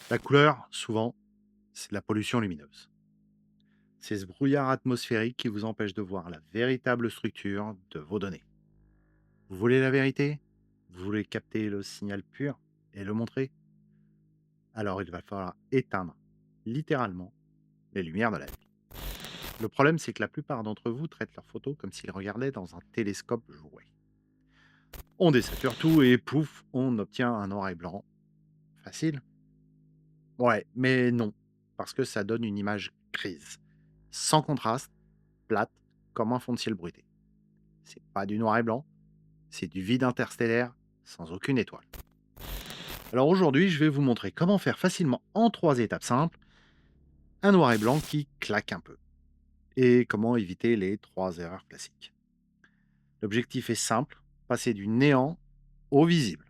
La couleur, souvent, c'est de la pollution lumineuse. C'est ce brouillard atmosphérique qui vous empêche de voir la véritable structure de vos données. Vous voulez la vérité? Vous voulez capter le signal pur et le montrer? Alors il va falloir éteindre, littéralement, les lumières de la vie. Le problème, c'est que la plupart d'entre vous traitent leurs photos comme s'ils regardaient dans un télescope jouet. On désature tout et pouf, on obtient un noir et blanc. Facile? Ouais, mais non, parce que ça donne une image grise, sans contraste, plate, comme un fond de ciel bruité. C'est pas du noir et blanc, c'est du vide interstellaire sans aucune étoile. Alors aujourd'hui, je vais vous montrer comment faire facilement en 3 étapes simples un noir et blanc qui claque un peu et comment éviter les 3 erreurs classiques. L'objectif est simple, passer du néant au visible.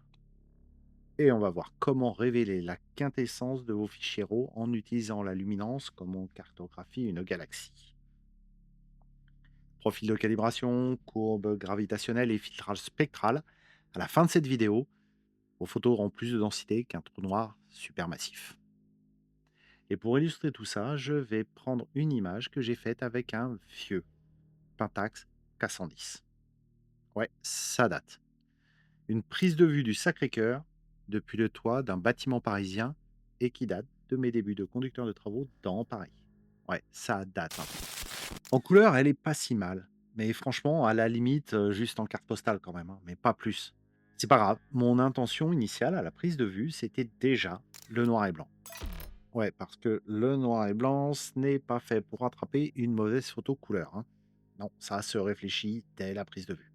Et on va voir comment révéler la quintessence de vos fichiers RAW en utilisant la luminance comme on cartographie une galaxie. Profil de calibration, courbe gravitationnelle et filtrage spectral. À la fin de cette vidéo, vos photos auront plus de densité qu'un trou noir supermassif. Et pour illustrer tout ça, je vais prendre une image que j'ai faite avec un vieux Pentax K110. Ouais, ça date. Une prise de vue du Sacré-Cœur depuis le toit d'un bâtiment parisien et qui date de mes débuts de conducteur de travaux dans Paris. Ouais, ça date un peu. En couleur, elle est pas si mal. Mais franchement, à la limite, juste en carte postale quand même, hein, mais pas plus. C'est pas grave. Mon intention initiale à la prise de vue, c'était déjà le noir et blanc. Ouais, parce que le noir et blanc, ce n'est pas fait pour attraper une mauvaise photo couleur, hein. Non, ça se réfléchit dès la prise de vue.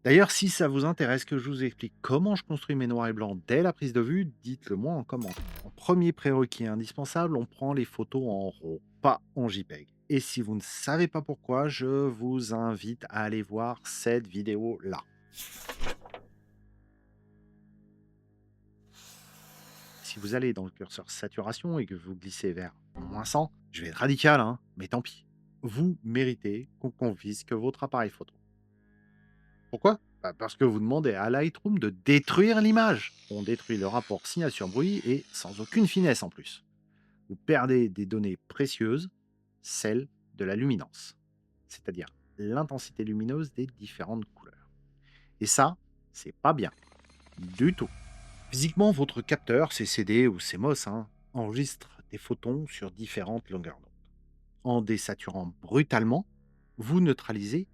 D'ailleurs, si ça vous intéresse que je vous explique comment je construis mes noirs et blancs dès la prise de vue, dites-le moi en commentaire. En premier prérequis indispensable, on prend les photos en RAW, pas en JPEG. Et si vous ne savez pas pourquoi, je vous invite à aller voir cette vidéo-là. Si vous allez dans le curseur saturation et que vous glissez vers -100, je vais être radical, hein, mais tant pis. Vous méritez qu'on confisque votre appareil photo. Pourquoi? Bah, parce que vous demandez à Lightroom de détruire l'image. On détruit le rapport signal sur bruit et sans aucune finesse en plus. Vous perdez des données précieuses, celles de la luminance, c'est-à-dire l'intensité lumineuse des différentes couleurs. Et ça, c'est pas bien, du tout. Physiquement, votre capteur, CCD ou CMOS, hein, enregistre des photons sur différentes longueurs d'onde. En désaturant brutalement, vous neutralisez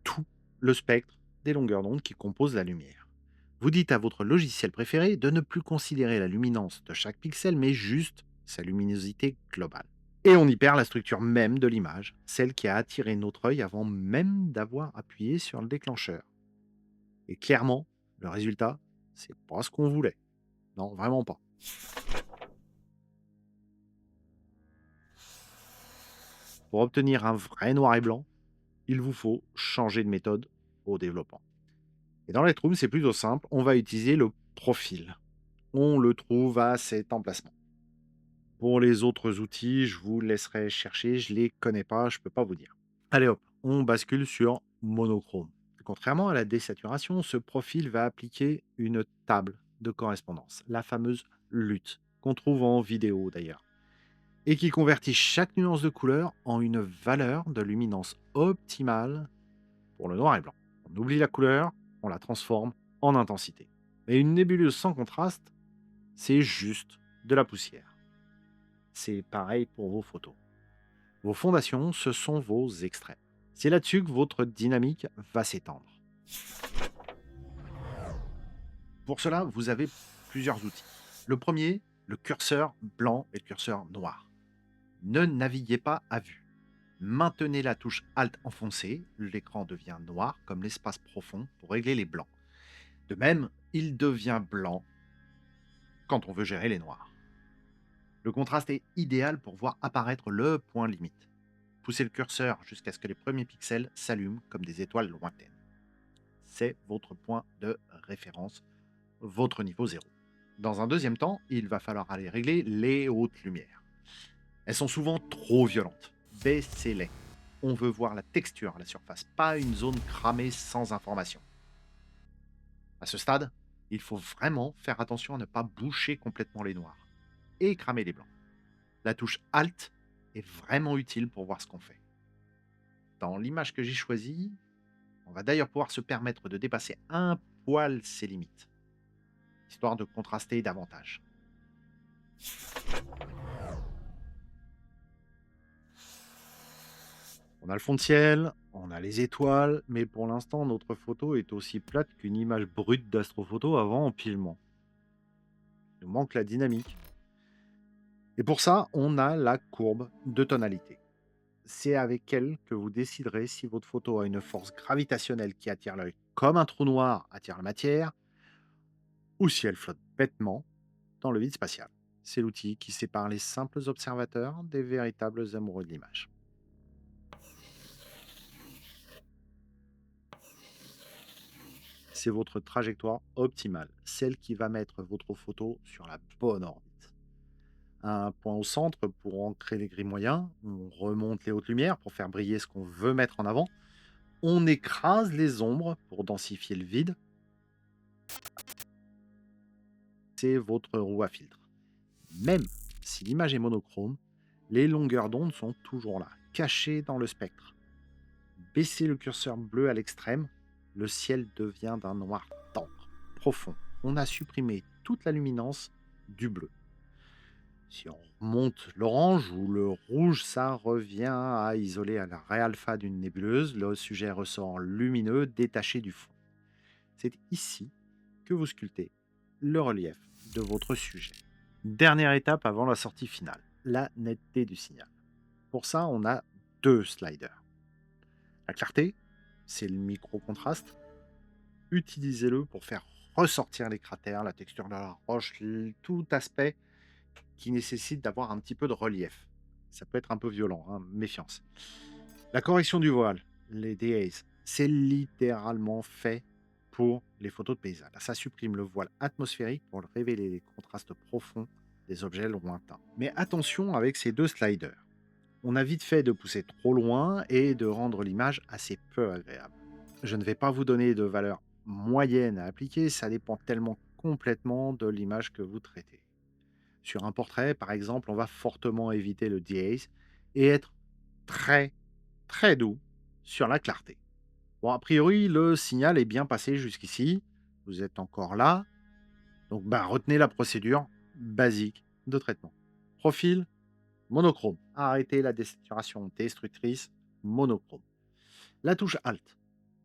tout le spectre des longueurs d'onde qui composent la lumière. Vous dites à votre logiciel préféré de ne plus considérer la luminance de chaque pixel, mais juste sa luminosité globale. Et on y perd la structure même de l'image, celle qui a attiré notre œil avant même d'avoir appuyé sur le déclencheur. Et clairement, le résultat, c'est pas ce qu'on voulait. Non, vraiment pas. Pour obtenir un vrai noir et blanc, il vous faut changer de méthode au développement. Et dans Lightroom, c'est plutôt simple, on va utiliser le profil. On le trouve à cet emplacement. Pour les autres outils, je vous laisserai chercher, je les connais pas, je peux pas vous dire. Allez hop, on bascule sur monochrome. Contrairement à la désaturation, ce profil va appliquer une table de correspondance, la fameuse LUT, qu'on trouve en vidéo d'ailleurs, et qui convertit chaque nuance de couleur en une valeur de luminance optimale pour le noir et blanc. On oublie la couleur, on la transforme en intensité. Mais une nébuleuse sans contraste, c'est juste de la poussière. C'est pareil pour vos photos. Vos fondations, ce sont vos extraits. C'est là-dessus que votre dynamique va s'étendre. Pour cela, vous avez plusieurs outils. Le premier, le curseur blanc et le curseur noir. Ne naviguez pas à vue. Maintenez la touche Alt enfoncée, l'écran devient noir comme l'espace profond pour régler les blancs. De même, il devient blanc quand on veut gérer les noirs. Le contraste est idéal pour voir apparaître le point limite. Poussez le curseur jusqu'à ce que les premiers pixels s'allument comme des étoiles lointaines. C'est votre point de référence, votre niveau 0. Dans un deuxième temps, il va falloir aller régler les hautes lumières. Elles sont souvent trop violentes. Baissez-les. On veut voir la texture à la surface, pas une zone cramée sans information. À ce stade, il faut vraiment faire attention à ne pas boucher complètement les noirs. et cramer les blancs. La touche Alt est vraiment utile pour voir ce qu'on fait. Dans l'image que j'ai choisie, on va d'ailleurs pouvoir se permettre de dépasser un poil ses limites, histoire de contraster davantage. On a le fond de ciel, on a les étoiles, mais pour l'instant, notre photo est aussi plate qu'une image brute d'astrophoto avant empilement. Il nous manque la dynamique. Et pour ça, on a la courbe de tonalité. C'est avec elle que vous déciderez si votre photo a une force gravitationnelle qui attire l'œil, comme un trou noir attire la matière, ou si elle flotte bêtement dans le vide spatial. C'est l'outil qui sépare les simples observateurs des véritables amoureux de l'image. C'est votre trajectoire optimale, celle qui va mettre votre photo sur la bonne orbite. Un point au centre pour ancrer les gris moyens, on remonte les hautes lumières pour faire briller ce qu'on veut mettre en avant, on écrase les ombres pour densifier le vide, c'est votre roue à filtre. Même si l'image est monochrome, les longueurs d'onde sont toujours là, cachées dans le spectre. Baissez le curseur bleu à l'extrême, le ciel devient d'un noir tendre, profond. On a supprimé toute la luminance du bleu. Si on monte l'orange ou le rouge, ça revient à isoler à la raie alpha d'une nébuleuse. Le sujet ressort lumineux, détaché du fond. C'est ici que vous sculptez le relief de votre sujet. Dernière étape avant la sortie finale, la netteté du signal. Pour ça, on a deux sliders. La clarté, c'est le micro-contraste. Utilisez-le pour faire ressortir les cratères, la texture de la roche, tout aspect qui nécessite d'avoir un petit peu de relief. Ça peut être un peu violent, hein, méfiance. La correction du voile, les DAs, c'est littéralement fait pour les photos de paysage. Ça supprime le voile atmosphérique pour révéler les contrastes profonds des objets lointains. Mais attention avec ces deux sliders. On a vite fait de pousser trop loin et de rendre l'image assez peu agréable. Je ne vais pas vous donner de valeur moyenne à appliquer, ça dépend tellement complètement de l'image que vous traitez. Sur un portrait, par exemple, on va fortement éviter le de-haze et être très, très doux sur la clarté. Bon, a priori, le signal est bien passé jusqu'ici. Vous êtes encore là. Donc, bah, retenez la procédure basique de traitement. Profil, monochrome. Arrêtez la desaturation destructrice, monochrome. La touche Alt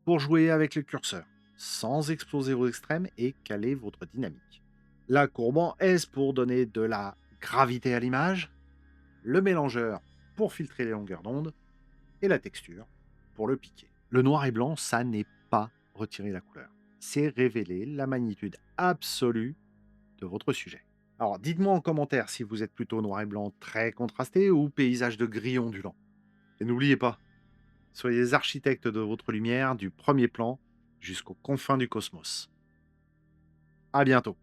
pour jouer avec le curseur, sans exploser vos extrêmes et caler votre dynamique. La courbe en S pour donner de la gravité à l'image, le mélangeur pour filtrer les longueurs d'onde et la texture pour le piquer. Le noir et blanc, ça n'est pas retirer la couleur. C'est révéler la magnitude absolue de votre sujet. Alors dites-moi en commentaire si vous êtes plutôt noir et blanc très contrasté ou paysage de gris ondulant. Et n'oubliez pas, soyez les architectes de votre lumière du premier plan jusqu'aux confins du cosmos. À bientôt.